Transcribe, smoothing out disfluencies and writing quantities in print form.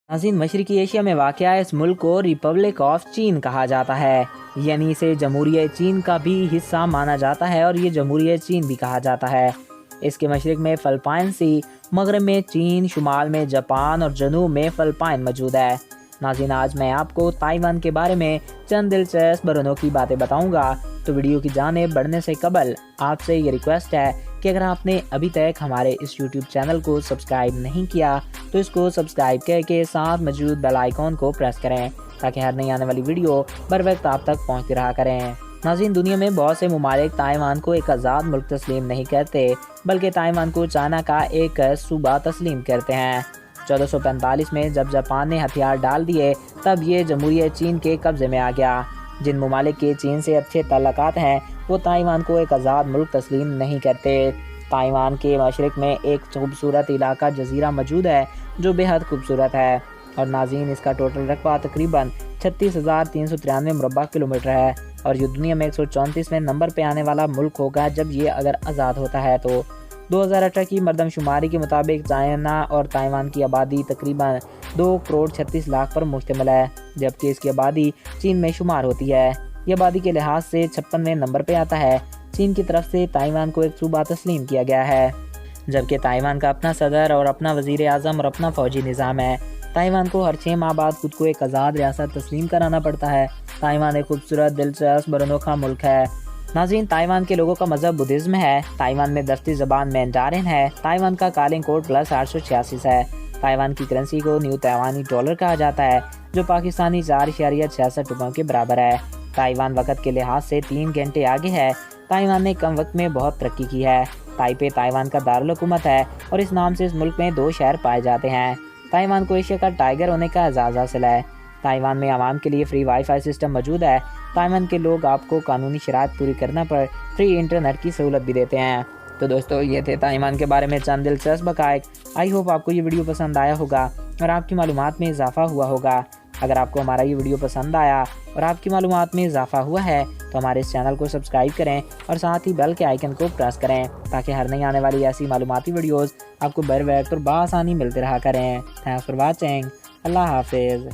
नाज़रीन, मशरकी एशिया में वाक़या इस मुल्क को रिपब्लिक ऑफ चीन कहा जाता है, यानी इसे जमहूरियत चीन का भी हिस्सा माना जाता है और ये जमहूरियत चीन भी कहा जाता है। इसके मशरक़ में फ़िलिपाइन सी, मग़रिब में चीन, शुमाल में जापान और जनूब में फ़िलिपाइन मौजूद है। नाज़रीन, आज मैं आपको ताइवान के बारे में चंद दिलचस्प और अनोखी बातें बताऊंगा, तो वीडियो की जानिब बढ़ने से कबल आपसे ये रिक्वेस्ट है कि अगर आपने अभी तक हमारे इस YouTube चैनल को सब्सक्राइब नहीं किया तो इसको सब्सक्राइब करके साथ मौजूद बेल आइकॉन को प्रेस करें ताकि हर नई आने वाली वीडियो बर वक्त आप तक पहुंचती रहा करें। नाज़रीन, दुनिया में बहुत से ममालिक ताइवान को एक आज़ाद मुल्क तस्लीम नहीं करते, बल्कि ताइवान को चाइना का एक सूबा तस्लीम करते हैं। 1445 में जब जापान ने हथियार डाल दिए तब ये जमहूरियत चीन के कब्जे में आ गया। जिन ममालिक के चीन से अच्छे ताल्लुकात हैं वो ताइवान को एक आज़ाद मुल्क तस्लीम नहीं करते। ताइवान के मशरक़ में एक खूबसूरत इलाका जजीरा मौजूद है जो बेहद खूबसूरत है और नाज़रीन, इसका टोटल रकबा तकरीबन 36,393 मुरबा किलोमीटर है और ये दुनिया में 134वें नंबर पे आने वाला मुल्क होगा जब ये अगर आज़ाद होता है। तो 2018 की मरदमशुमारी के मुताबिक चाइना और ताइवान की आबादी तकरीबन 2 करोड़ 36 लाख पर मुश्तमिल है, जबकि इसकी आबादी चीन में शुमार होती है। ये आबादी के लिहाज से 56वें नंबर पर आता है। चीन की तरफ से ताइवान को एक सूबा तस्लीम किया गया है, जबकि ताइवान का अपना सदर और अपना वज़ीर आज़म और अपना फ़ौजी निज़ाम है। ताइवान को हर 6 माह बाद खुद को एक आज़ाद रियासत तस्लीम कराना पड़ता है। ताइवान एक खूबसूरत, दिलचस्प और अनोखा मुल्क है। नाज़रीन, ताइवान के लोगों का मज़हब बुद्धिज़्म है। ताइवान में दस्ती ज़बान मैंडारिन है। ताइवान का कालिंग कोड +886 है। ताइवान की करेंसी को न्यू ताइवानी डॉलर कहा जाता है, जो पाकिस्तानी 4.66 रुपयों के बराबर है। ताइवान वक़्त के लिहाज से 3 घंटे आगे है। ताइवान ने कम वक्त में बहुत तरक्की की है। ताइपे ताइवान का दारुल हुकूमत है और इस नाम से इस मुल्क में 2 शहर पाए जाते हैं। ताइवान को एशिया का टाइगर होने का एजाज़ हासिल है। ताइवान में आवाम के लिए फ्री वाईफाई सिस्टम मौजूद है। ताइवान के लोग आपको कानूनी शराइत पूरी करने पर फ्री इंटरनेट की सहूलत भी देते हैं। तो दोस्तों, ये थे ताइवान के बारे में चंद दिलचस्प हक़ाइक़। आई होप आपको ये वीडियो पसंद आया होगा और आपकी मालूमात में इजाफ़ा हुआ होगा। अगर आपको हमारा ये वीडियो पसंद आया और आपकी मालूमात में इजाफ़ा हुआ है तो हमारे इस चैनल को सब्सक्राइब करें और साथ ही बेल के आइकन को प्रेस करें ताकि हर नई आने वाली ऐसी मालूमाती वीडियोज़ आपको बर वक्त और बआसानी मिलते रहा करें। Thanks for watching. अल्लाह हाफिज़।